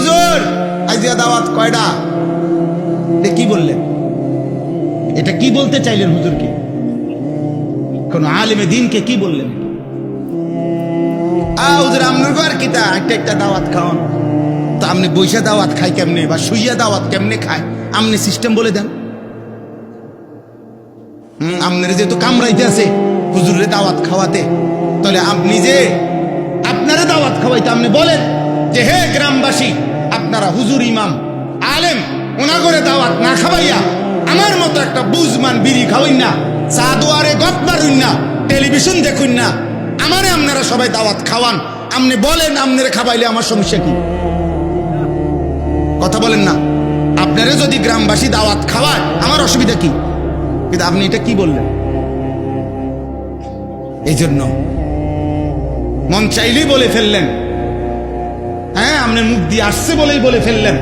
হুজুর আইজিয়া দাওয়াত কয়টা? এটা কি বললেন? এটা কি বলতে চাইলেন হুজুরকে? কোন আলেমে দিনকে কি বললেন? হুজুর আপনার ঘর কিতা একটা একটা দাওয়াত খাওয়ান। তো আপনি বৈশা দাওয়াত খায় কেমনে বা শুইয়া দাওয়াত কেমনে খায়? আপনি সিস্টেম বলে দেন। আপনার যেহেতু কামড়াইতে আছে হুজুরে দাওয়াত খাওয়াতে, তাহলে আপনি যে আপনারা দাওয়াত খাওয়াইতে আপনি বলেন যে হে গ্রামবাসী, আপনারা হুজুর ইমাম আলেম ওনা করে দাওয়াত না খাওয়াইয়া আমার মতো একটা বুজমান বিড়ি খাওয়াইন না, চা দুয়ারে গপ মারুন না, টেলিভিশন দেখুন না, আমারে আপনারা সবাই দাওয়াত খাওয়ান। আপনি বলেন আপনারা খাওয়াইলে আমার সমস্যা কি? কথা বলেন না। আপনারা যদি গ্রামবাসী দাওয়াত খাওয়ায় আমার অসুবিধা কি? কিন্তু আপনি এটা কি বললেন? এই জন্য মন চাইলেই বলে ফেললেন। হ্যাঁ, আপনার মুখ দিয়ে আসছে বলেই বলে ফেললেন।